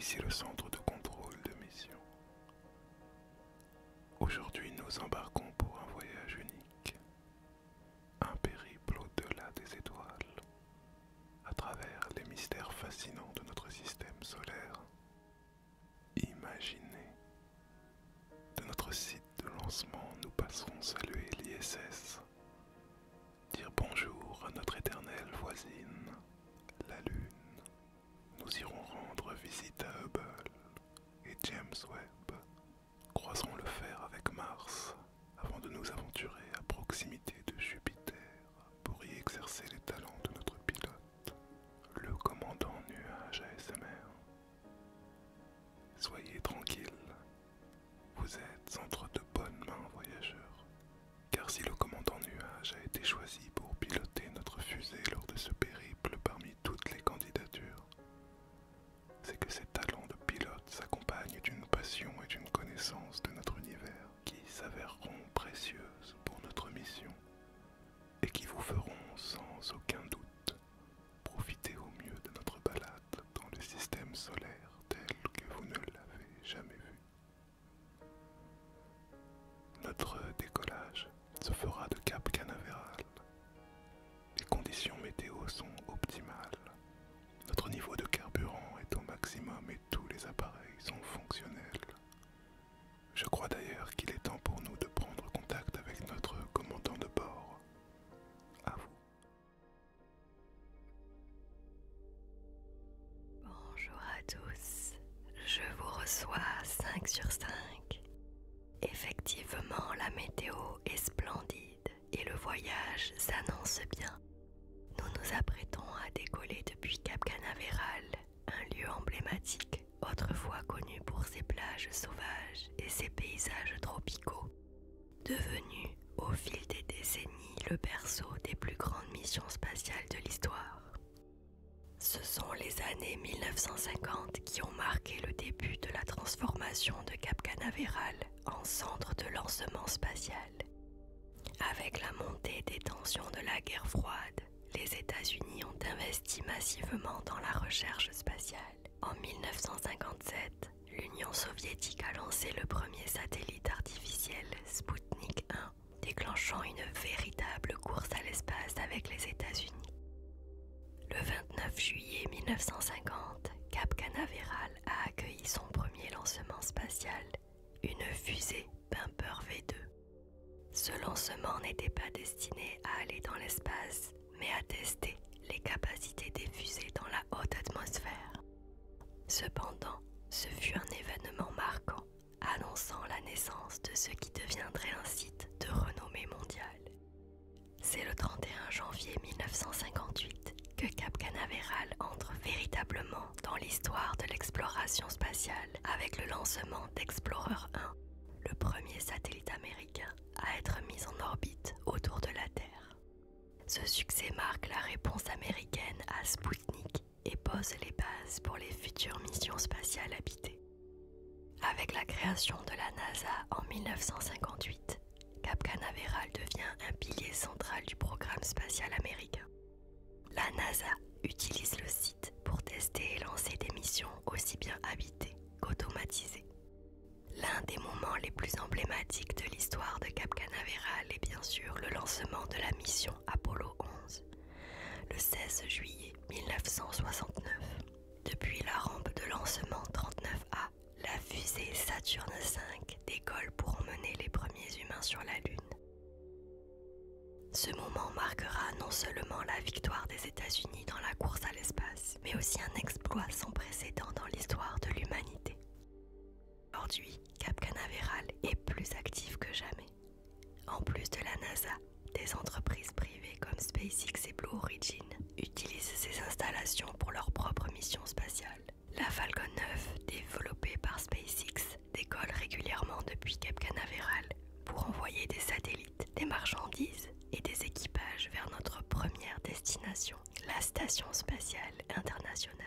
ici le centre de contrôle de mission. Aujourd'hui, nous embarquons pour un voyage unique, un périple au-delà des étoiles, à travers les mystères fascinants de notre système solaire. Imaginez, de notre site de lancement, nous passerons saluer l'ISS, dire bonjour à notre éternelle voisine, la Lune. Nous irons rendre visite à Hubble et James Webb. Croiserons le fer avec Mars avant de nous aventurer à proximité de Jupiter pour y exercer les talents de notre pilote, le commandant Nuage ASMR. Soyez tranquilles, vous êtes entre de bonnes mains, voyageurs, car si le commandant Nuage a été choisi pour piloter notre fusée lors de ce périple parmi toutes les candidatures, c'est que ses talents de pilote s'accompagnent d'une passion et d'une connaissance de notre univers qui s'avéreront précieuses pour notre mission et qui vous feront sans aucun doute profiter au mieux de notre balade dans le système solaire tel que vous ne l'avez jamais vu. Notre décollage se fera de Cap Canaveral. Les conditions météo sont optimales. Notre niveau de carburant est au maximum et tous les appareils sont fonctionnels. Je crois d'ailleurs qu'il est temps pour nous de prendre contact avec notre commandant de bord. À vous. Bonjour à tous, je vous reçois 5 sur 5. Effectivement, la météo est splendide et le voyage s'annonce bien. Nous nous apprêtons à décoller depuis Cap Canaveral, un lieu emblématique, autrefois connu pour ses plages sauvages et ses paysages tropicaux, devenu au fil des décennies le berceau des plus grandes missions spatiales de l'histoire. Ce sont les années 1950 qui ont marqué le début de la transformation de Cap Canaveral en centre de lancement spatial. Avec la montée des tensions de la guerre froide, les États-Unis ont investi massivement dans la recherche spatiale. En 1957, l'Union soviétique a lancé le premier satellite artificiel Sputnik 1, déclenchant une véritable course à l'espace avec les États-Unis. Le 29 juillet 1950, Cap Canaveral a accueilli son premier lancement spatial, une fusée Pumper V2. Ce lancement n'était pas destiné à aller dans l'espace, mais à tester les capacités des fusées dans la haute atmosphère. Cependant, ce fut un événement marquant, annonçant la naissance de ce qui deviendrait un site de renommée mondiale. C'est le 31 janvier 1958 que Cap Canaveral entre véritablement dans l'histoire de l'exploration spatiale avec le lancement d'Explorer 1, le premier satellite américain à être mis en orbite autour de la Terre. Ce succès marque la réponse américaine à Sputnik et pose les bases pour les futures missions spatiales habitées. Avec la création de la NASA en 1958, Cap Canaveral devient un pilier central du programme spatial américain. La NASA utilise le site pour tester et lancer des missions aussi bien habitées qu'automatisées. L'un des moments les plus emblématiques de l'histoire de Cap Canaveral est bien sûr le lancement de la mission Apollo 11, le 16 juillet 1969. Depuis la rampe de lancement 39A, la fusée Saturn V décolle pour emmener les premiers humains sur la Lune. Ce moment marquera non seulement la victoire des États-Unis dans la course à l'espace, mais aussi un exploit sans précédent dans l'histoire de l'humanité. Aujourd'hui, Cap Canaveral est plus actif que jamais. En plus de la NASA, des entreprises privées comme SpaceX et Blue Origin utilisent ces installations pour leurs propres missions spatiales. La Falcon 9, développée par SpaceX, décolle régulièrement depuis Cap Canaveral pour envoyer des satellites, des marchandises et des équipages vers notre première destination, la Station spatiale internationale.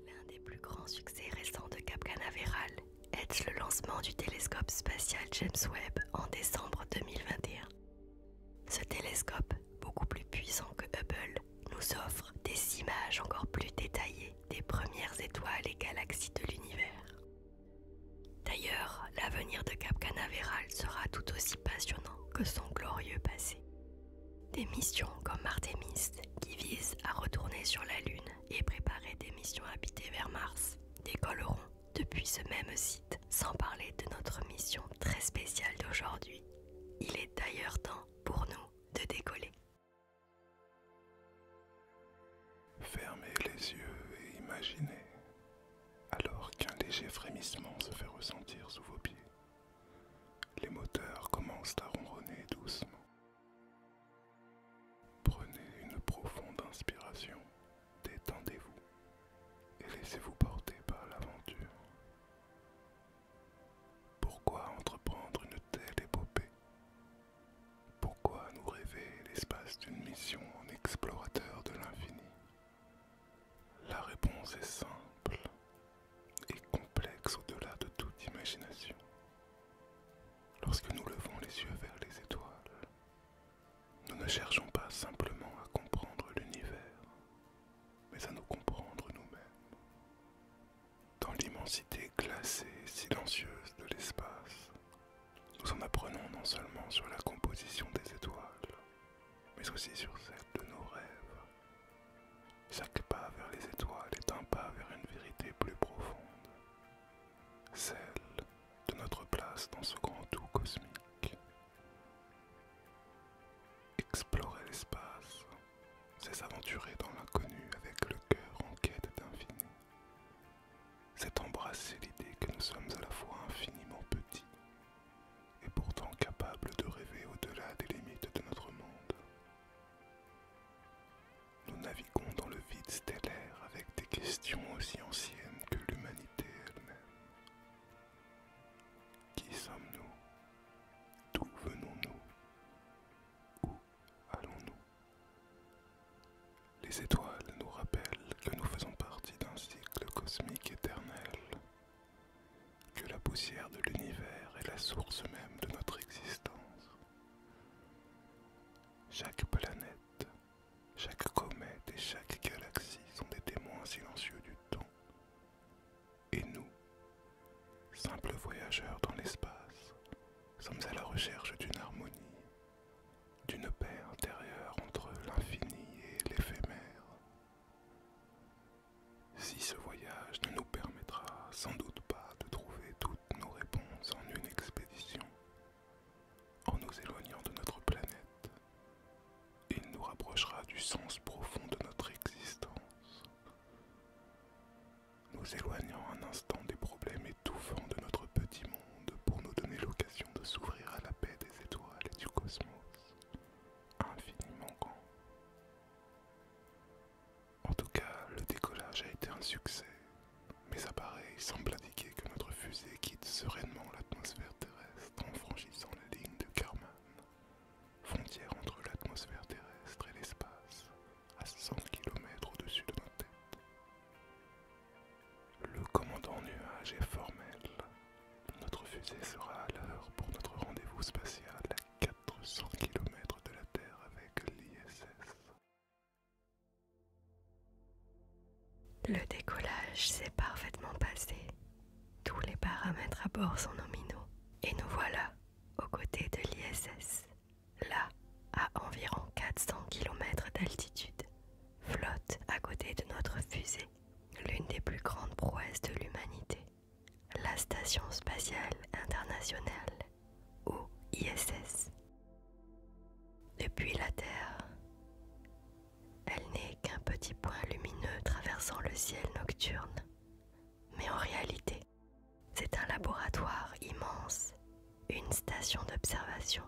L'un des plus grands succès récents de Cap Canaveral est le lancement du télescope spatial James Webb en décembre 2021. Ce télescope, beaucoup plus puissant que Hubble, nous offre des images encore plus détaillées des premières étoiles que son glorieux passé. Des missions comme Artemis, qui visent à retourner sur la Lune et préparer des missions habitées vers Mars, décolleront depuis ce même site, sans parler de notre mission très spéciale d'aujourd'hui. Il est d'ailleurs temps pour nous de décoller. Fermez les yeux et imaginez, alors qu'un léger frémissement se fait ressentir sous vos pieds. Les moteurs commencent à ronronner doucement. Prenez une profonde inspiration, détendez-vous et laissez-vous porter par l'aventure. Pourquoi entreprendre une telle épopée? Pourquoi nous rêver l'espace d'une mission en explorateur de l'infini? La réponse est simple et complexe au-delà de toute imagination. Lorsque nous levons les yeux vers les étoiles, nous ne cherchons pas simplement à comprendre l'univers, mais à nous comprendre nous-mêmes. Dans l'immensité glacée et silencieuse de l'espace, nous en apprenons non seulement sur la composition des étoiles, mais aussi sur celle de nos rêves. Chaque pas vers les étoiles est un pas vers une vérité plus profonde, celle de notre place dans ce grand tout cosmique. Explorer l'espace, c'est s'aventurer dans l'inconnu avec le cœur en quête d'infini. C'est embrasser l'idée que nous sommes à la fois infiniment petits et pourtant capables de rêver au-delà des limites de notre monde. Nous naviguons dans le vide stellaire avec des questions aussi anciennes que l'humanité elle-même. Qui sommes-nous? D'où venons-nous? Où allons-nous? Les étoiles nous rappellent que nous faisons partie d'un cycle cosmique éternel, que la poussière de l'univers est la source même de notre existence. Chaque planète, chaque comète et chaque galaxie sont des témoins silencieux du temps. Et nous, simples voyageurs dans l'espace, sommes à la recherche d'une harmonie, d'une paix intérieure entre l'infini et l'éphémère. Si ce voyage ne nous permettra sans doute pas de trouver toutes nos réponses en une expédition, en nous éloignant de notre planète, il nous rapprochera du sens profond de notre existence, nous éloignant un instant des problèmes étouffants de notre petit monde pour nous donner l'occasion de s'ouvrir à la paix des étoiles et du cosmos, infiniment grand. En tout cas, le décollage a été un succès. Mes appareils semblent indiquer que notre fusée quitte sereinement l'atmosphère terrestre en franchissant la ligne de Kármán, frontière entre l'atmosphère terrestre et l'espace, à 100 km au-dessus de nos têtes. Le commandant nuage est formel. Notre fusée sera à l'heure pour notre rendez-vous spatial à 400 km de la Terre avec l'ISS. Le décollage s'est parfaitement passé. Tous les paramètres à bord sont nominaux. Et nous voilà aux côtés de l'ISS. Là, à environ 400 km d'altitude, flotte à côté de notre fusée, l'une des plus grandes prouesses de l'humanité, la Station spatiale internationale, ou ISS. Depuis la Terre, elle n'est qu'un petit point lumineux traversant le ciel nocturne. Mais en réalité, c'est un laboratoire immense, une station d'observation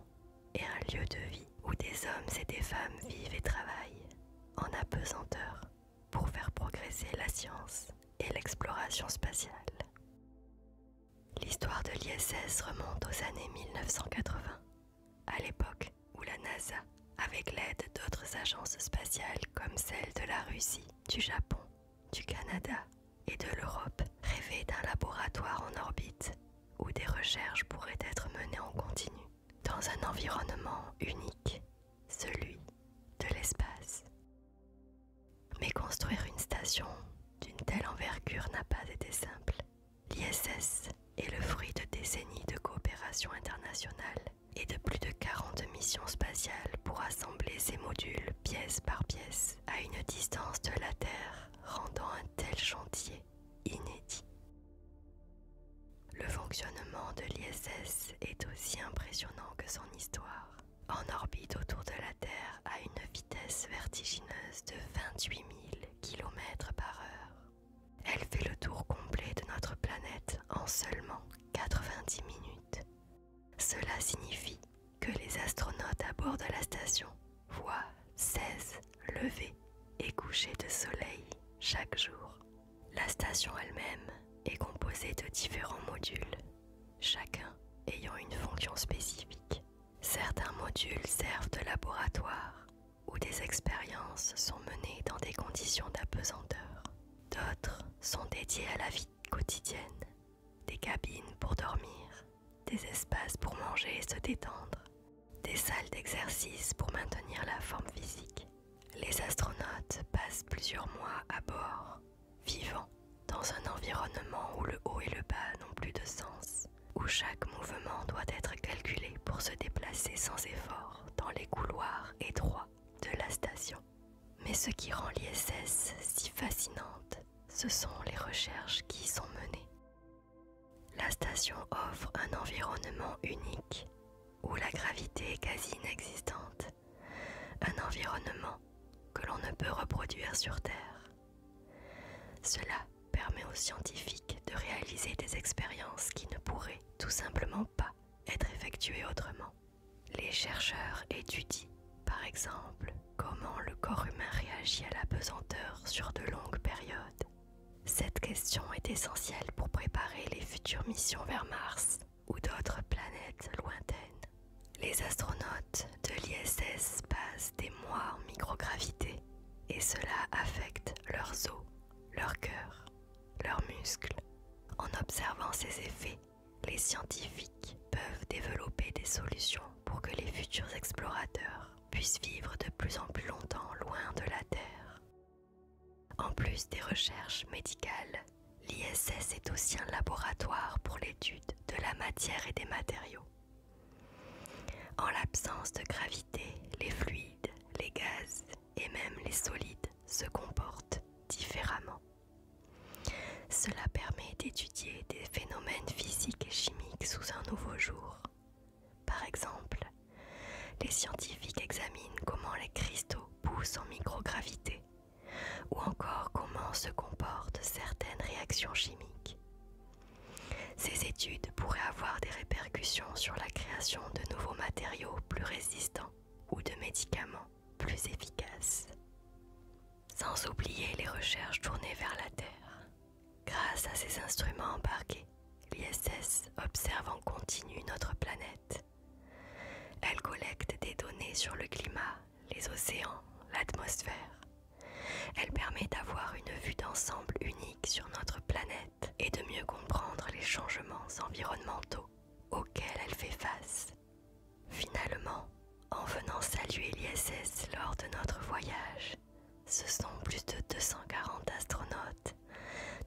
et un lieu de vie où des hommes et des femmes vivent et travaillent en apesanteur pour faire progresser la science et l'exploration spatiale. L'histoire de l'ISS remonte aux années 1980, à l'époque où la NASA, avec l'aide d'autres agences spatiales comme celle de la Russie, du Japon, du Canada et de l'Europe, rêvait d'un laboratoire en orbite où des recherches pourraient être menées en continu, dans un environnement unique, celui de l'espace. Mais construire une station d'une telle envergure n'a pas été simple. L'ISS est le fruit de décennies de coopération internationale et de plus de 40 mission spatiale pour assembler ces modules pièce par pièce à une distance de la Terre, rendant un tel chantier inédit. Le fonctionnement de l'ISS est aussi impressionnant que son histoire. En orbite autour de la Terre à une vitesse vertigineuse de 28 000 km par heure. Elle fait le tour complet de notre planète en seulement 90 minutes. Cela signifie que les astronautes à bord de la station voient 16 levées et couchers de soleil chaque jour. La station elle-même est composée de différents modules, chacun ayant une fonction spécifique. Certains modules servent de laboratoire où des expériences sont menées dans des conditions d'apesanteur. D'autres sont dédiés à la vie quotidienne, des cabines pour dormir, des espaces pour manger et se détendre, des salles d'exercice pour maintenir la forme physique. Les astronautes passent plusieurs mois à bord, vivant dans un environnement où le haut et le bas n'ont plus de sens, où chaque mouvement doit être calculé pour se déplacer sans effort dans les couloirs étroits de la station. Mais ce qui rend l'ISS si fascinante, ce sont les recherches qui y sont menées. La station offre un environnement unique, où la gravité est quasi inexistante, un environnement que l'on ne peut reproduire sur Terre. Cela permet aux scientifiques de réaliser des expériences qui ne pourraient tout simplement pas être effectuées autrement. Les chercheurs étudient, par exemple, comment le corps humain réagit à la pesanteur sur de longues périodes. Cette question est essentielle pour préparer les futures missions vers Mars ou d'autres planètes lointaines. Les astronautes de l'ISS passent des mois en microgravité et cela affecte leurs os, leur cœur, leurs muscles. En observant ces effets, les scientifiques peuvent développer des solutions pour que les futurs explorateurs puissent vivre de plus en plus longtemps loin de la Terre. En plus des recherches médicales, l'ISS est aussi un laboratoire pour l'étude de la matière et des matériaux. En l'absence de gravité, les fluides, les gaz et même les solides se comportent différemment. Cela permet d'étudier des phénomènes physiques et chimiques sous un nouveau jour. Par exemple, les scientifiques examinent comment les cristaux poussent en microgravité ou encore comment se comportent certaines réactions chimiques. Ces études pourraient avoir des répercussions sur la création de nouveaux matériaux plus résistants ou de médicaments plus efficaces. Sans oublier les recherches tournées vers la Terre. Grâce à ces instruments embarqués, l'ISS observe en continu notre planète. Elle collecte des données sur le climat, les océans, l'atmosphère. Elle permet d'avoir une vue d'ensemble unique sur notre planète et de mieux comprendre les changements environnementaux auxquels elle fait face. Finalement, en venant saluer l'ISS lors de notre voyage, ce sont plus de 240 astronautes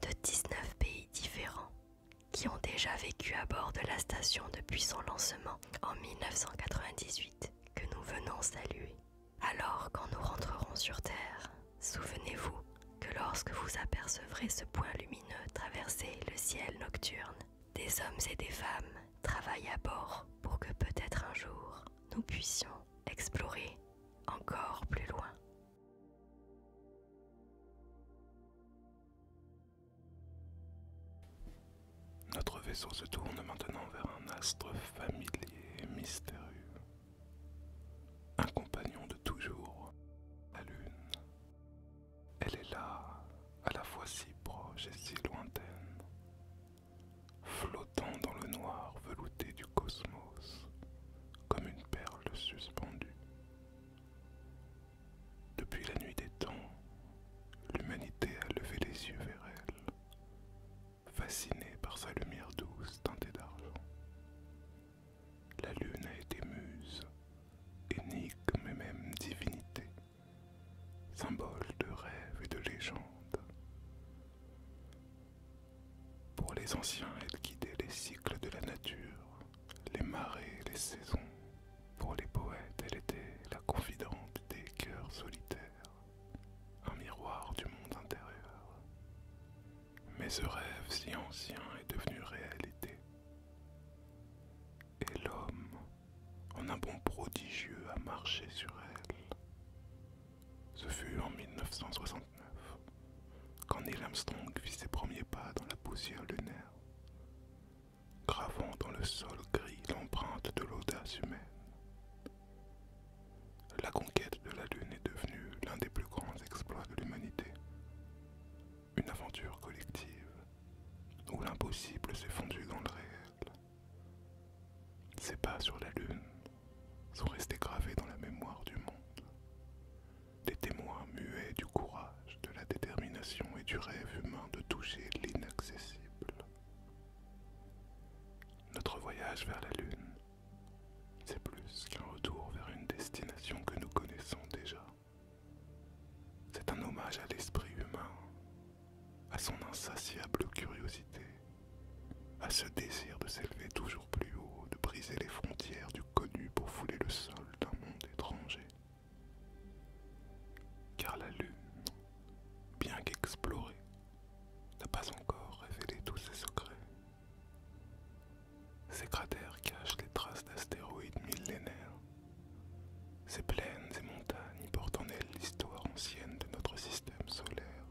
de 19 pays différents qui ont déjà vécu à bord de la station depuis son lancement en 1998 que nous venons saluer. Alors quand nous rentrerons sur Terre, souvenez-vous que lorsque vous apercevrez ce point lumineux traverser le ciel nocturne, des hommes et des femmes travaillent à bord pour que peut-être un jour nous puissions explorer encore plus loin. Notre vaisseau se tourne maintenant vers un astre familier et mystérieux. Un compagnon de toujours, la Lune. Elle est là, à la fois si proche et si lointaine, flottant dans le noir velouté du cosmos, comme une perle suspendue. Depuis la nuit des temps, l'humanité a levé les yeux vers elle, fascinée par sa lumière douce teintée d'argent. La Lune a été muse, énigme et même divinité, symbole de rêve et de légende. Pour les anciens, elle guidait les cycles de la nature, les marées et les saisons. Pour les poètes, Mais ce rêve si ancien est devenu réalité. Et l'homme, en un bond prodigieux, a marché sur elle. Ce fut en 1969, quand Neil Armstrong fit ses premiers pas dans la poussière lunaire, gravant dans le sol gris l'empreinte de l'audace humaine. La conquête de la Lune est devenue l'un des plus grands exploits de l'humanité. Une aventure collective, où l'impossible s'est fondu dans le réel. Ces pas sur la Lune sont restés gravés dans la mémoire du monde. Des témoins muets du courage, de la détermination et du rêve humain de toucher l'inaccessible. Notre voyage vers la Lune, c'est plus qu'un retour vers une destination que nous connaissons déjà. C'est un hommage à l'esprit humain, à son insatiable curiosité, à ce désir de s'élever toujours plus haut, de briser les frontières du connu pour fouler le sol d'un monde étranger. Car la Lune, bien qu'explorée, n'a pas encore révélé tous ses secrets. Ces cratères cachent les traces d'astéroïdes millénaires. Ces plaines et montagnes portent en elles l'histoire ancienne de notre système solaire,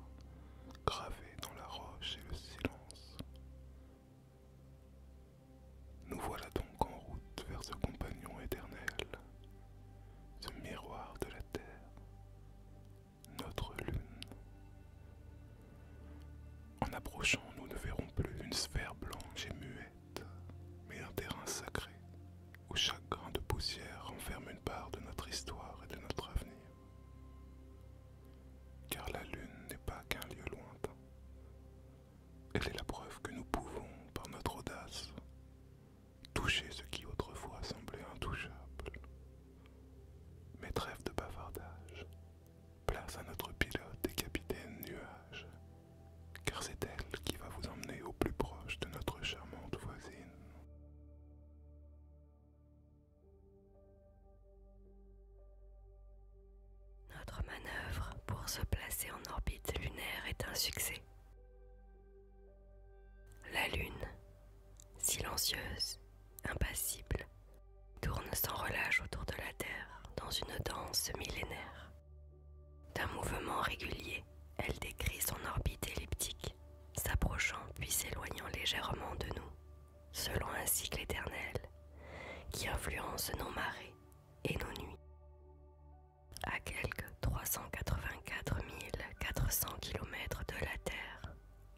gravée dans la roche et le silence. Nous voilà donc en route vers ce compagnon éternel, ce miroir de la Terre, notre Lune. En approchant, nous ne verrons plus une sphère blanche et muette, mais un terrain sacré, où chaque grain de poussière renferme une part de notre histoire et de notre avenir. Car la Lune n'est pas qu'un lieu lointain. Elle est la preuve que nous pouvons, par notre audace, toucher ce qui autrefois semblait intouchable. Mais trêve de bavardage, place à notre pilote et capitaine Nuage, car c'est elle qui va vous emmener au plus proche de notre charmante voisine. Notre manœuvre pour se placer en orbite lunaire est un succès. La Lune, silencieuse, impassible, tourne sans relâche autour de la Terre dans une danse millénaire. D'un mouvement régulier, elle décrit son orbite elliptique, s'approchant puis s'éloignant légèrement de nous, selon un cycle éternel qui influence nos marées et nos nuits. À quelques 384 400 km de la Terre,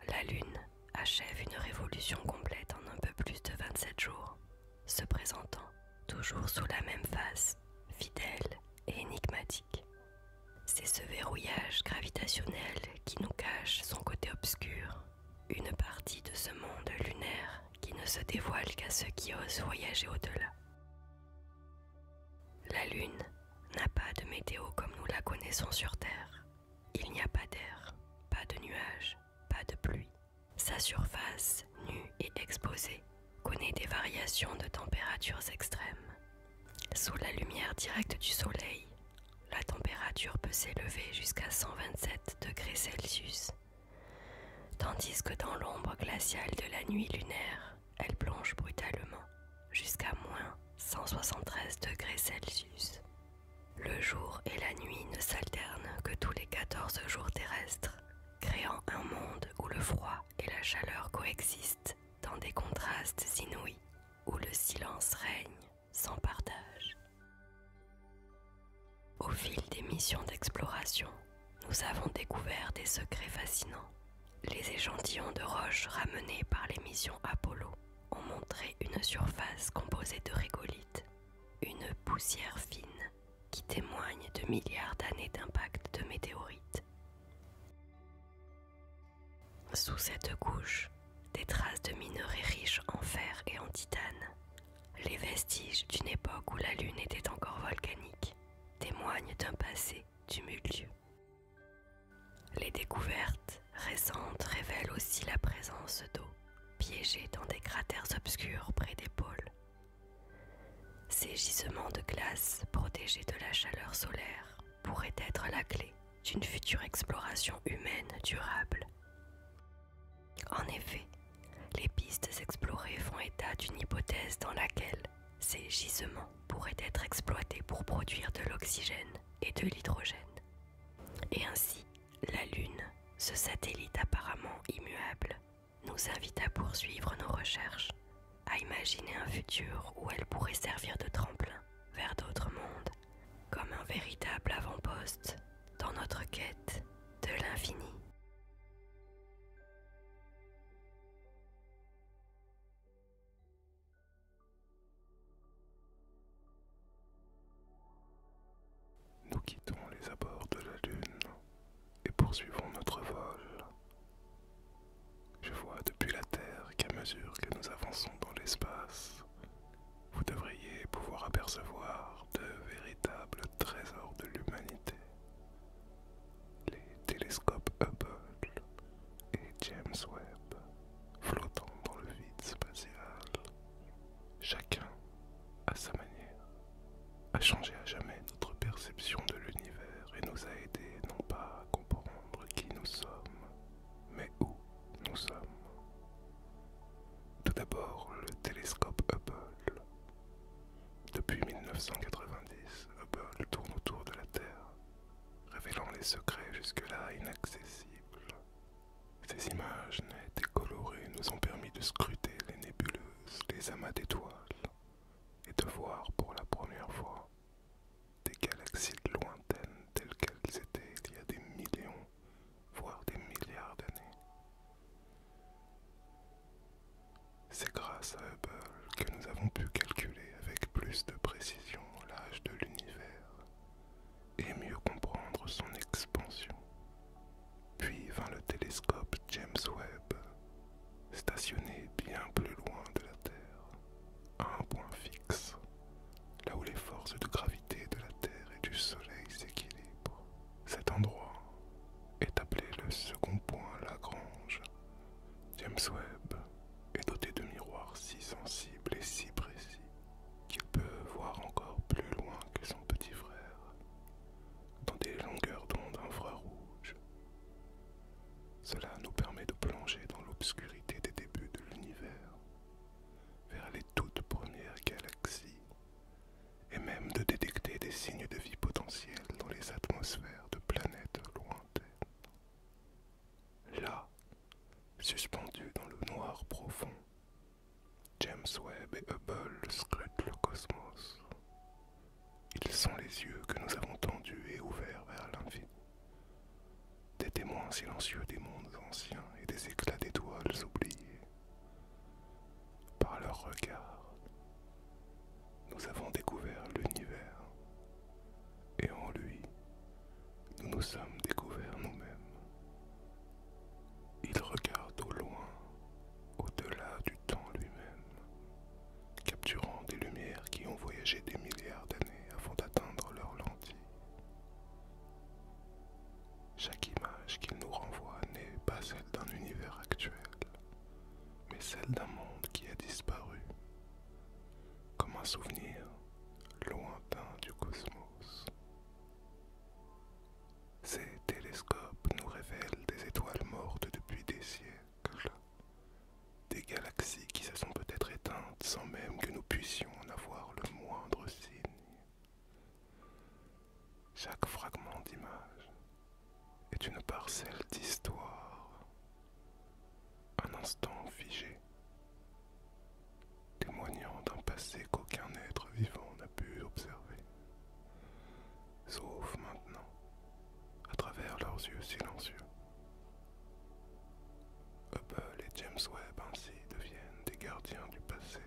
la Lune achève une révolution complète en un peu plus de 27 jours, se présentant toujours sous la même face, fidèle et énigmatique. C'est ce verrouillage gravitationnel qui nous cache son côté obscur, une partie de ce monde lunaire qui ne se dévoile qu'à ceux qui osent voyager au-delà. La Lune n'a pas de météo comme nous la connaissons sur Terre. Il n'y a pas d'air, pas de nuages, pas de pluie. Sa surface, nue et exposée, connaît des variations de températures extrêmes. Sous la lumière directe du soleil, la température peut s'élever jusqu'à 127 degrés Celsius, tandis que dans l'ombre glaciale de la nuit lunaire, elle plonge brutalement jusqu'à moins 173 degrés Celsius. Le jour et la nuit ne s'alternent que tous les 14 jours terrestres, créant un monde où le froid et la chaleur coexistent dans des contrastes inouïs, où le silence règne sans partage. Au fil des missions d'exploration, nous avons découvert des secrets fascinants. Les échantillons de roches ramenés par les missions Apollo ont montré une surface composée de régolithes, une poussière fine qui témoigne de milliards d'années d'impact de météorites. Sous cette couche, des traces de minerais riches en fer et en titane, les vestiges d'une époque où la Lune était encore volcanique, témoignent d'un passé tumultueux. Les découvertes récentes révèlent aussi la présence d'eau, piégée dans des cratères obscurs près des pôles. Ces gisements de glace protégés de la chaleur solaire pourraient être la clé d'une future exploration humaine durable. En effet, les pistes explorées font état d'une hypothèse dans laquelle ces gisements pourraient être exploités pour produire de l'oxygène et de l'hydrogène. Et ainsi, la Lune, ce satellite apparemment immuable, nous invite à poursuivre nos recherches, à imaginer un futur où elle pourrait servir de tremplin vers d'autres mondes, comme un véritable avant-poste dans notre quête de l'infini. Nous quittons les abords de la Lune et poursuivons notre vol. Je vois depuis la Terre qu'à mesure que nous avançons dans l'espace, vous devriez pouvoir apercevoir de véritables trésors de l'humanité. Les télescopes Hubble et James Webb flottant dans le vide spatial. Chacun, à sa manière, a changé à jamais notre perception de l'univers et nous a aidés non pas à comprendre qui nous sommes, mais où nous sommes. Tout d'abord, le télescope Hubble. Depuis 1990, Hubble tourne autour de la Terre, révélant les secrets jusque-là inaccessibles. Ces images nettes et colorées nous ont permis de scruter les nébuleuses, les amas d'étoiles, et de voir pour la première fois des galaxies lointaines telles qu'elles étaient il y a des millions, voire des milliards d'années. C'est grâce à Hubble que nous avons pu calculer avec plus de précision l'âge de l'univers et mieux comprendre son expansion. Puis vint le télescope James Webb, stationné bien plus loin de la Terre, à un point fixe, là où les forces de gravité de la Terre et du Soleil s'équilibrent. Cet endroit est appelé le second point Lagrange. James Webb est doté de miroirs si sensibles et si précis qu'il peut voir encore plus loin que son petit frère, dans des longueurs d'onde infrarouges. Cela nous permet de plonger dans l'obscurité des débuts de l'univers, vers les toutes premières galaxies, et même de détecter des signes de vie potentiels dans les atmosphères de planètes lointaines. Là, suspendus dans le noir profond, James Webb et Hubble scrutent le cosmos. Ils sont les yeux que nous avons tendus et ouverts vers l'infini, des témoins silencieux des mondes anciens et des éclats d'étoiles oubliés. Par leur regard, nous avons découvert l'univers, et en lui, nous nous sommes découverts nous-mêmes. Ils regardent au loin, au-delà du temps lui-même, capturant des lumières qui ont voyagé des milliards d'années avant d'atteindre leur lentille. Chaque image qu'ils nous renvoient n'est pas celle d'un univers actuel, mais celle d'un monde qui a disparu, comme un souvenir lointain du cosmos. Ces télescopes nous révèlent des étoiles mortes depuis des siècles, des galaxies qui se sont peut-être éteintes sans même que nous puissions en avoir le moindre signe. Chaque fragment d'image est une parcelle d'histoire, un instant figé, témoignant d'un passé qu'aucun être vivant n'a pu observer, sauf maintenant, à travers leurs yeux silencieux. Hubble et James Webb ainsi deviennent des gardiens du passé,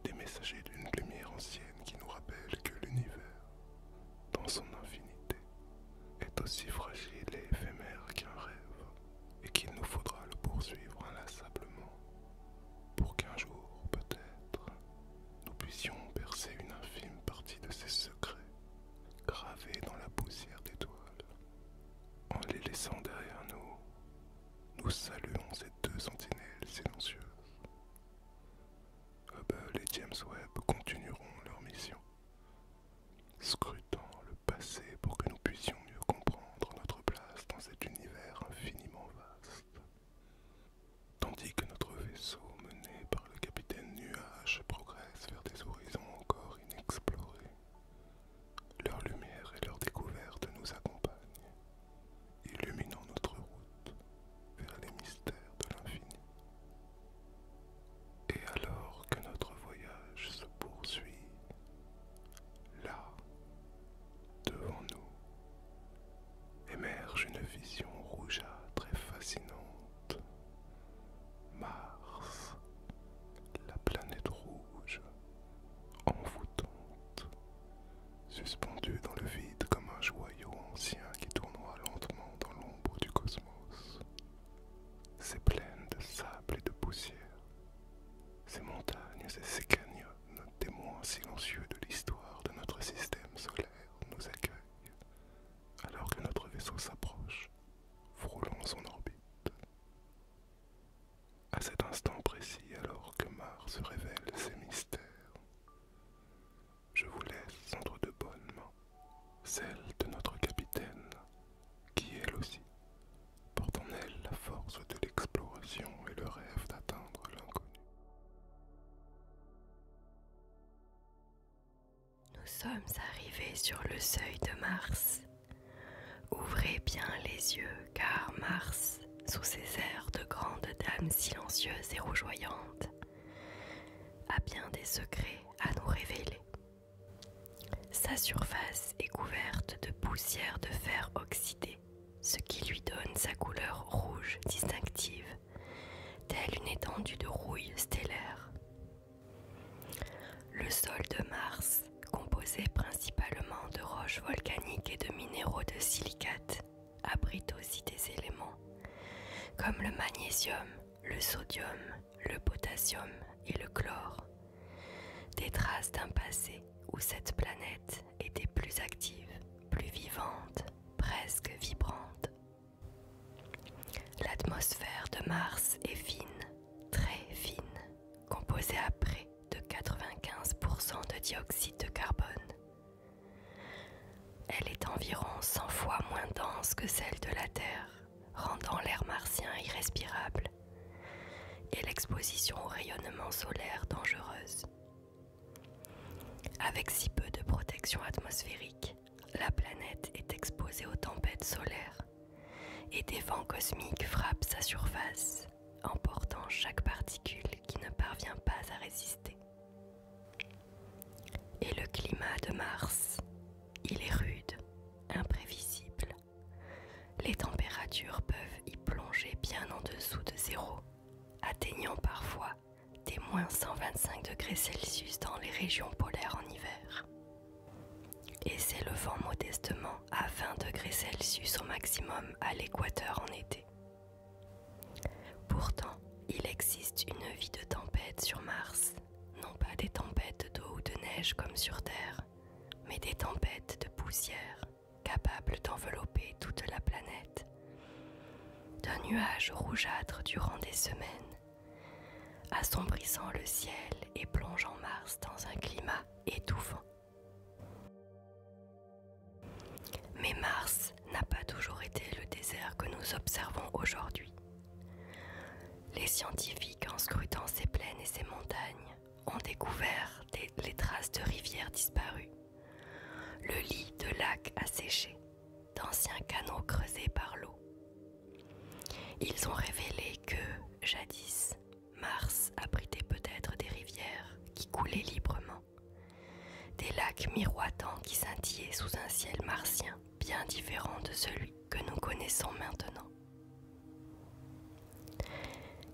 des messagers d'une lumière ancienne qui nous rappelle que l'univers, dans son infinité, est aussi fragile et éphémère qu'un rêve, et qu'il nous faudra le poursuivre inlassablement, pour qu'un jour, peut-être, nous puissions percer une infime partie de ses secrets, gravés dans la poussière d'étoiles. En les laissant derrière nous, nous saluons ces deux sentinelles silencieuses. Hubble et James Webb continueront leur mission, scrutant le passé pour que nous puissions mieux comprendre notre place dans cet univers infiniment vaste. suspendu dans le vide comme un joyau ancien qui tournera lentement dans l'ombre du cosmos. C'est plein de sable et de poussière. Ces montagnes et ces canyons, témoins silencieux de l'histoire de notre système solaire, nous accueillent, alors que notre vaisseau s'approche, frôlant son orbite. À cet instant précis, alors que Mars révèle ses mystères, je vous laisse entre de bonnes mains, celle de notre capitaine, qui elle aussi porte en elle la force de l'exploration et le rêve d'atteindre l'inconnu. Nous sommes arrivés sur le seuil de Mars. Ouvrez bien les yeux, car Mars, sous ses airs de grande dame silencieuse et rougeoyante, a bien des secrets à nous révéler. Sa surface est couverte de poussière de fer oxydé, ce qui lui donne sa couleur rouge distinctive, telle une étendue de rouille stellaire. Le sol de Mars, composé principalement de roches volcaniques et de minéraux de silicate, abrite aussi des éléments comme le magnésium, le sodium, le potassium et le chlore, des traces d'un passé où cette planète était plus active, plus vivante, presque vibrante. L'atmosphère de Mars est fine, très fine, composée à près de 95% de dioxyde de carbone. Elle est environ 100 fois moins dense que celle de la Terre, rendant l'air martien irrespirable et l'exposition au rayonnement solaire dangereuse. Avec si peu de protection atmosphérique, la planète est exposée aux tempêtes solaires et des vents cosmiques frappent sa surface, emportant chaque particule qui ne parvient pas à résister. Et le climat de Mars, il est rude, imprévisible. Les températures peuvent y plonger bien en dessous de zéro, atteignant parfois des moins 125 degrés Celsius dans les régions polaires en hiver. Et s'élevant modestement à 20 degrés Celsius au maximum à l'équateur en été. Pourtant, il existe une vie de tempête sur Mars, non pas des tempêtes d'eau ou de neige comme sur Terre, mais des tempêtes de poussière, capables d'envelopper toute la planète, d'un nuage rougeâtre durant des semaines, assombrissant le ciel et plongeant Mars dans un climat étouffant. Mais Mars n'a pas toujours été le désert que nous observons aujourd'hui. Les scientifiques, en scrutant ses plaines et ses montagnes, ont découvert les traces de rivières disparues, le lit de lacs asséchés, d'anciens canaux creusés par l'eau. Ils ont révélé que, jadis, Mars abritait peut-être des rivières qui coulaient librement, des lacs miroitants qui scintillaient sous un ciel martien bien différent de celui que nous connaissons maintenant.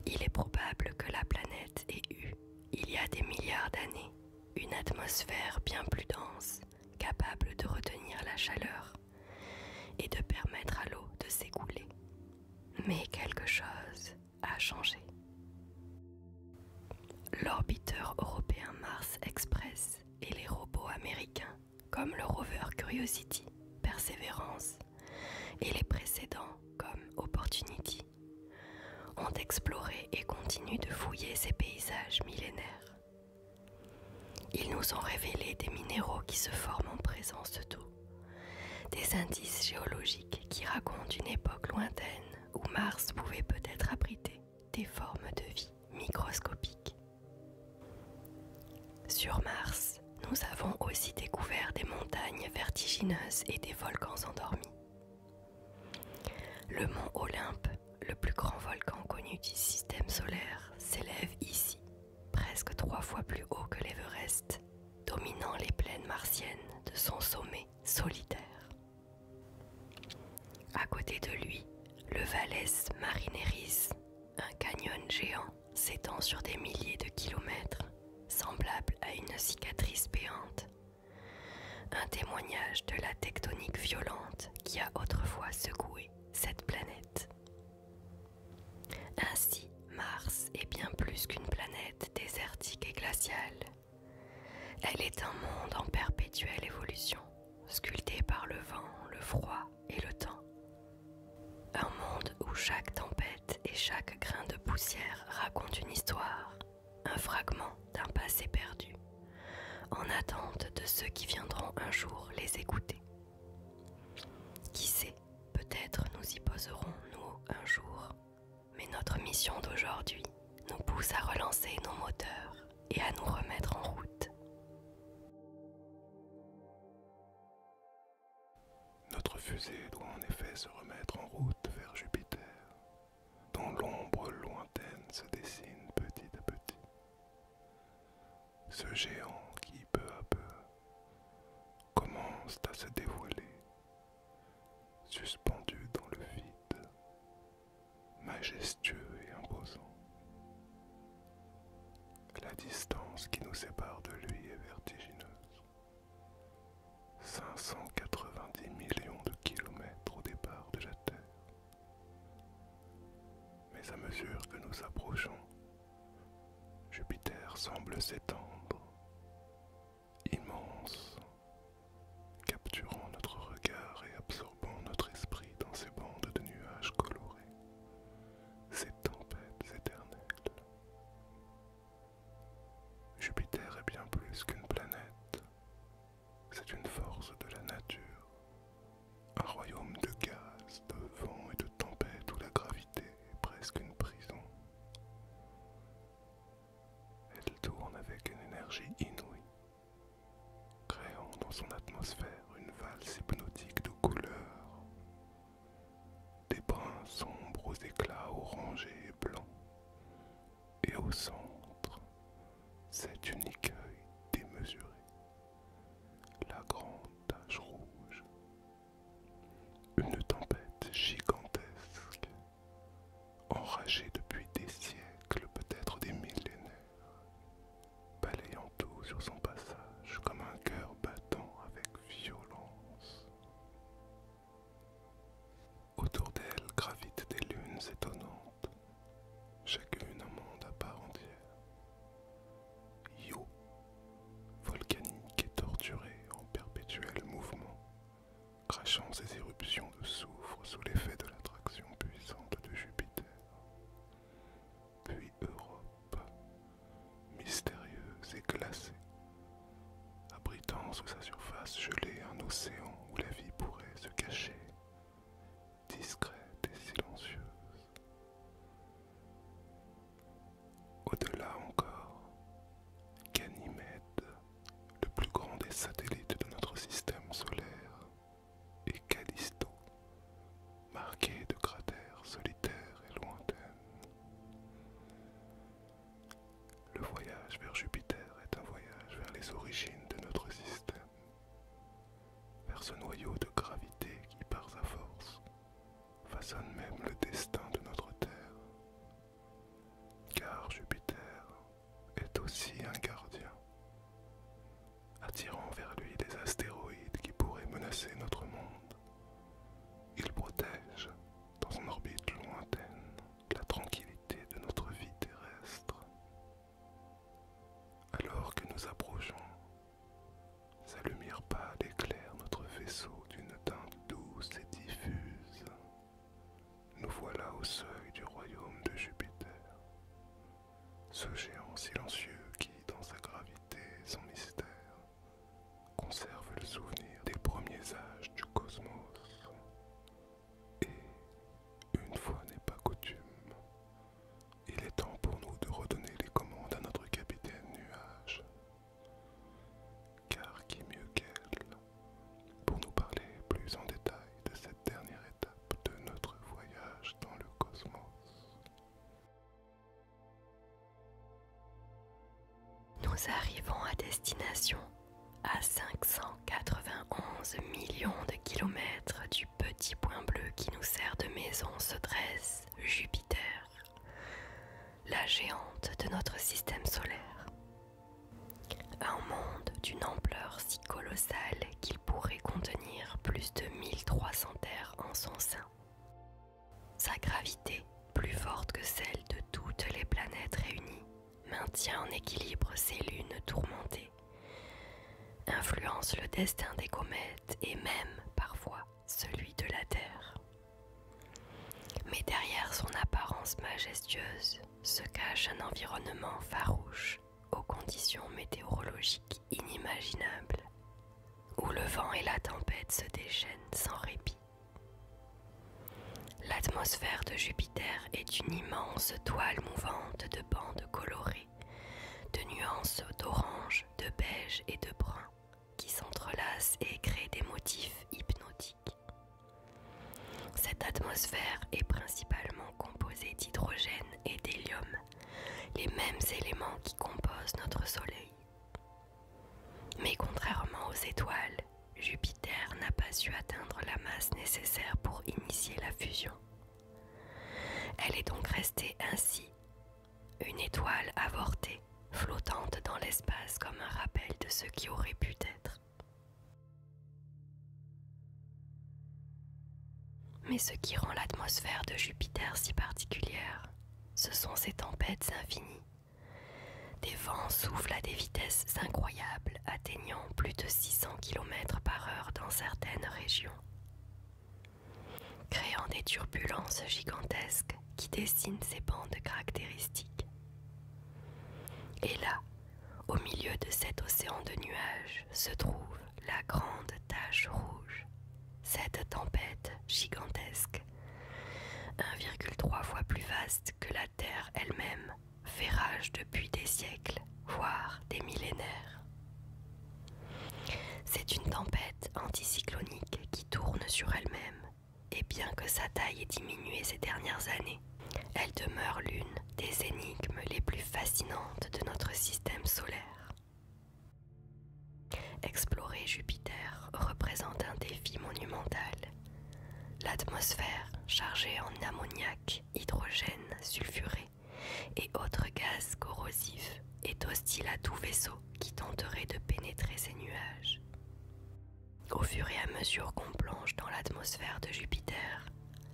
Il est probable que la planète ait eu, il y a des milliards d'années, une atmosphère bien plus dense, capable de retenir la chaleur et de permettre à l'eau de s'écouler. Mais quelque chose a changé. L'orbiteur européen Mars Express et les robots américains, comme le rover Curiosity, Perseverance et les précédents comme Opportunity, ont exploré et continuent de fouiller ces paysages millénaires. Ils nous ont révélé des minéraux qui se forment en présence d'eau, des indices géologiques qui racontent une époque lointaine où Mars pouvait peut-être abriter des formes de vie microscopiques. Sur Mars, nous avons aussi découvert des montagnes vertigineuses et des volcans endormis. Le mont Olympe, le plus grand volcan connu du système solaire, s'élève ici, presque 3 fois plus haut que l'Everest, dominant les plaines martiennes de son sommet solitaire. À côté de lui, le Valles Marineris, un canyon géant, s'étend sur des milliers de kilomètres, semblable à une cicatrice béante. Un témoignage de la tectonique violente qui a autrefois secoué cette planète. Ainsi, Mars est bien plus qu'une planète désertique et glaciale. Elle est un monde en perpétuelle évolution, sculpté par le vent, le froid et le temps. Un monde où chaque tempête et chaque grain de poussière raconte une histoire, un fragment d'un passé perdu, en attente de ceux qui viendront un jour les écouter. Qui sait, peut-être nous y poserons, nous, un jour. Mais notre mission d'aujourd'hui nous pousse à relancer nos moteurs et à nous remettre en route. Notre fusée doit en effet se remettre en route vers Jupiter, dont l'ombre lointaine se dessine petit à petit. Ce géant qui, peu à peu, commence à se dévoiler, suspendu dans le vide, majestueux et imposant. La distance qui nous sépare de lui est vertigineuse. 590 millions de kilomètres au départ de la Terre. Mais à mesure que nous approchons, Jupiter semble s'étendre, immense, capturant notre regard et absorbant notre esprit dans ces bandes de nuages colorés, ces tempêtes éternelles. Jupiter est bien plus qu'une planète, c'est une force de la nature, un royaume de gaz, de vent et de tempêtes où la gravité est presque une prison. Elle tourne avec une énergie inouïe, créant dans son atmosphère une valse hypnotique de couleurs, des brins sombres aux éclats orangés et blancs, et au centre, cet unique œil démesuré, la grande tache rouge, une tempête gigantesque, enragée depuis des siècles, peut-être des millénaires, balayant tout sur son passage comme un cœur battant avec violence. Autour d'elle gravitent des lunes étonnantes, chacune un monde à part entière. Io, volcanique et torturée en perpétuel mouvement, crachant ses éruptions de soufre sous l'effet de l'attraction puissante de Jupiter. Puis Europe, mystérieuse et glacée, abritant sous sa surface gelée un océan où la vie pourrait se cacher, discrète et silencieuse. Au-delà encore, Ganymède, le plus grand des satellites de notre système solaire, et Callisto, marqué de cratères solitaires et lointains. Le voyage vers Jupiter est un voyage vers les origines de notre système, vers ce noyau de gravité qui, par sa force, façonne même le destin de notre Terre. Car Jupiter est aussi un gardien, attirant vers lui des astéroïdes qui pourraient menacer notre monde. Il protège, dans son orbite lointaine, la tranquillité de notre vie terrestre. Alors que nous approchons, sa lumière pâle éclaire notre vaisseau d'une teinte douce et diffuse. Nous voilà au seuil du royaume de Jupiter, ce géant silencieux qui, dans sa gravité et son mystère, conserve le souvenir des premiers âges du cosmos. Et, une fois n'est pas coutume, il est temps pour nous de redonner les commandes à notre capitaine Nuage. Car qui mieux qu'elle pour nous parler plus en détail de cette dernière étape de notre voyage dans le cosmos. Nous arrivons à destination à 591 millions de kilomètres du petit point bleu qui nous sert de maison se dresse Jupiter, la géante de notre système solaire. Un monde d'une ampleur si colossale qu'il équilibre ces lunes tourmentées, influence le destin des comètes et même, parfois, celui de la Terre. Mais derrière son apparence majestueuse se cache un environnement farouche aux conditions météorologiques inimaginables, où le vent et la tempête se déchaînent sans répit. L'atmosphère de Jupiter est une immense toile mouvante de bandes colorées, de nuances d'orange, de beige et de brun, qui s'entrelacent et créent des motifs hypnotiques. Cette atmosphère est principalement composée d'hydrogène et d'hélium, les mêmes éléments qui composent notre Soleil. Mais contrairement aux étoiles, Jupiter n'a pas su atteindre la masse nécessaire pour initier la fusion. Elle est donc restée ainsi, une étoile avortée, flottante dans l'espace comme un rappel de ce qui aurait pu être. Mais ce qui rend l'atmosphère de Jupiter si particulière, ce sont ces tempêtes infinies. Des vents soufflent à des vitesses incroyables, atteignant plus de 600 km/h dans certaines régions, créant des turbulences gigantesques qui dessinent ces bandes caractéristiques. Et là, au milieu de cet océan de nuages, se trouve la grande tache rouge, cette tempête gigantesque, 1,3 fois plus vaste que la Terre elle-même, fait rage depuis des siècles, voire des millénaires. C'est une tempête anticyclonique qui tourne sur elle-même, et bien que sa taille ait diminué ces dernières années, elle demeure l'une des énigmes les plus fascinantes de notre système solaire. Explorer Jupiter représente un défi monumental. L'atmosphère, chargée en ammoniac, hydrogène sulfuré et autres gaz corrosifs, est hostile à tout vaisseau qui tenterait de pénétrer ces nuages. Au fur et à mesure qu'on plonge dans l'atmosphère de Jupiter,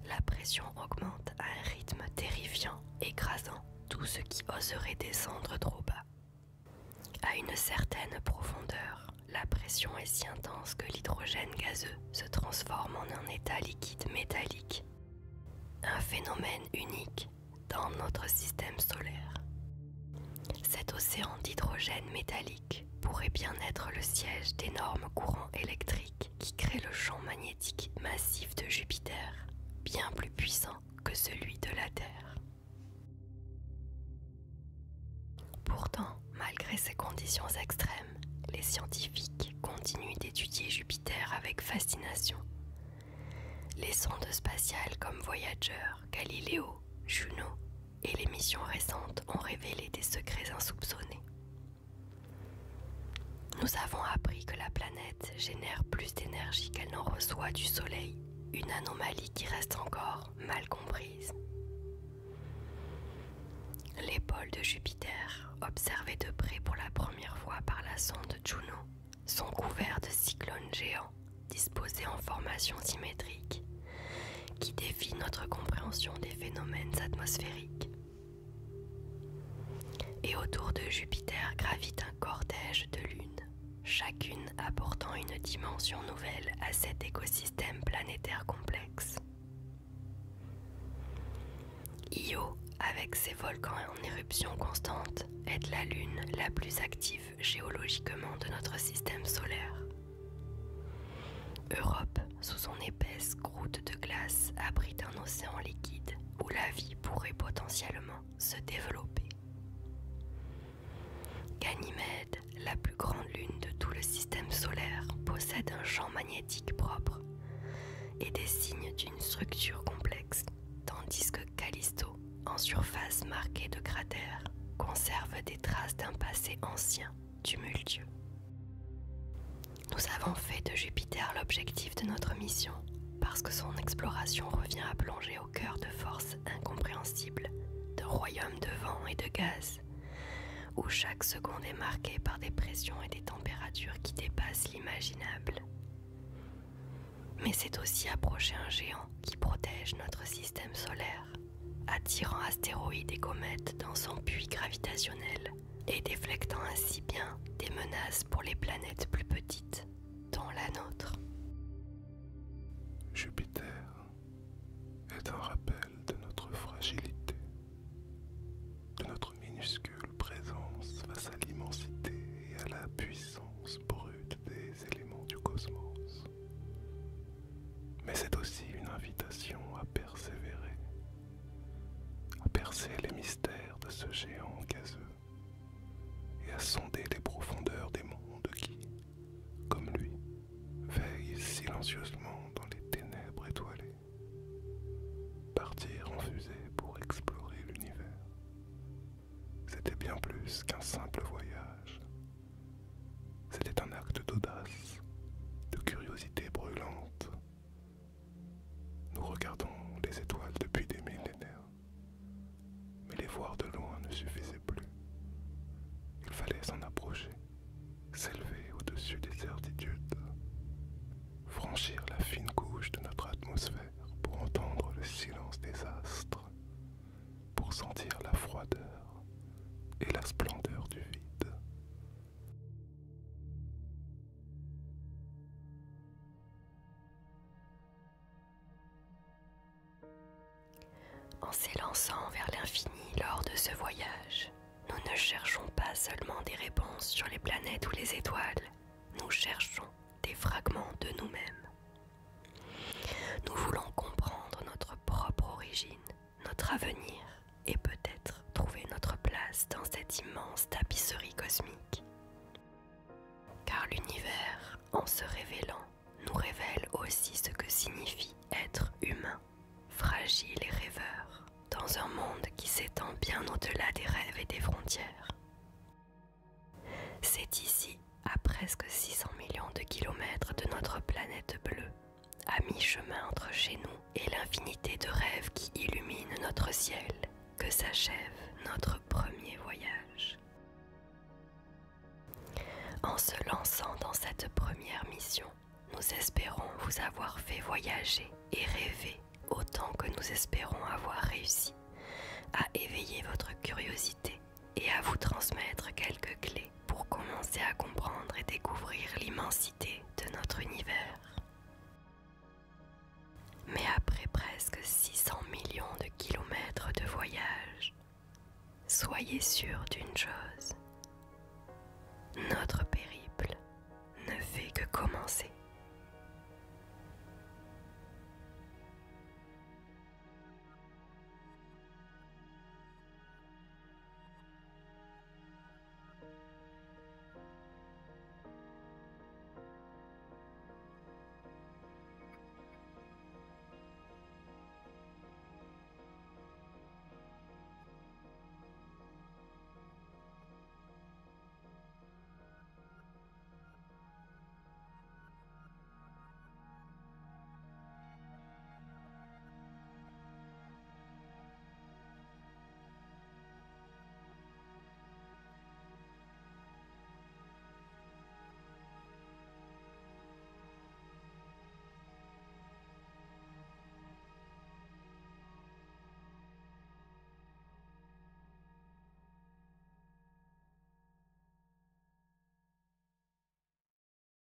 la pression augmente à un rythme terrifiant, écrasant tout ce qui oserait descendre trop bas. À une certaine profondeur, la pression est si intense que l'hydrogène gazeux se transforme en un état liquide métallique, un phénomène unique dans notre système solaire. Cet océan d'hydrogène métallique pourrait bien être le siège d'énormes courants électriques qui créent le champ magnétique massif de Jupiter, bien plus puissant que celui de la Terre. Pourtant, malgré ces conditions extrêmes, les scientifiques continuent d'étudier Jupiter avec fascination. Les sondes spatiales comme Voyager, Galileo, Juno et les missions récentes ont révélé des secrets insoupçonnés. Nous avons appris que la planète génère plus d'énergie qu'elle n'en reçoit du Soleil, une anomalie qui reste encore mal comprise. Les pôles de Jupiter, observés de près pour la première fois par la sonde Juno, sont couverts de cyclones géants disposés en formation symétrique qui défient notre compréhension des phénomènes atmosphériques. Et autour de Jupiter gravite un cortège de lunes, chacune apportant une dimension nouvelle à cet écosystème planétaire complexe. Io, avec ses volcans en éruption constante, est la lune la plus active géologiquement de notre système solaire. Europe, sous son épaisse croûte de glace, abrite un océan liquide où la vie pourrait potentiellement se développer. Ganymède, la plus grande lune de tout le système solaire, possède un champ magnétique propre et des signes d'une structure complexe, tandis que Callisto, en surface marquée de cratères, conserve des traces d'un passé ancien, tumultueux. Nous avons fait de Jupiter l'objectif de notre mission, parce que son exploration revient à plonger au cœur de forces incompréhensibles, d'un royaume de vent et de gaz, où chaque seconde est marquée par des pressions et des températures qui dépassent l'imaginable. Mais c'est aussi approcher un géant qui protège notre système solaire, attirant astéroïdes et comètes dans son puits gravitationnel, et déflectant ainsi bien des menaces pour les planètes plus petites, dont la nôtre. Jupiter est un rappel de notre fragilité, de notre minuscule présence face à l'immensité et à la puissance brute des éléments du cosmos. Mais c'est aussi une invitation à persévérer, à percer les mystères de ce géant gazeux et à sonder les profondeurs des mondes qui, comme lui, veillent silencieusement dans les ténèbres étoilées. Partir en fusée pour explorer l'univers, c'était bien plus qu'un simple voyage. C'était un acte d'audace, de curiosité brûlante. Nous regardons les étoiles depuis des millénaires, mais les voir de loin ne suffisait plus. Il fallait s'en approcher, s'élever au-dessus des certitudes, franchir la fine couche de notre atmosphère pour entendre le silence des astres, pour sentir la froideur et la splendeur du vide. En s'élançant vers l'infini lors de ce voyage, nous ne cherchons pas seulement des réponses sur les planètes ou les étoiles, nous cherchons des fragments de nous-mêmes. Nous voulons comprendre notre propre origine, notre avenir et peut-être trouver notre place dans cette immense tapisserie cosmique. Car l'univers, en se révélant, nous révèle aussi ce que signifie être humain, fragile et rêveur, dans un monde qui s'étend bien au-delà des rêves et des frontières. C'est ici, à presque 600 millions de kilomètres de notre planète bleue, à mi-chemin entre chez nous et l'infinité de rêves qui illuminent notre ciel, que s'achève notre premier voyage. En se lançant dans cette première mission, nous espérons vous avoir fait voyager et rêver autant que nous espérons avoir réussi à éveiller votre curiosité et à vous transmettre quelques clés pour commencer à comprendre et découvrir l'immensité de notre univers. Mais après presque 600 millions de kilomètres de voyage, soyez sûrs d'une chose.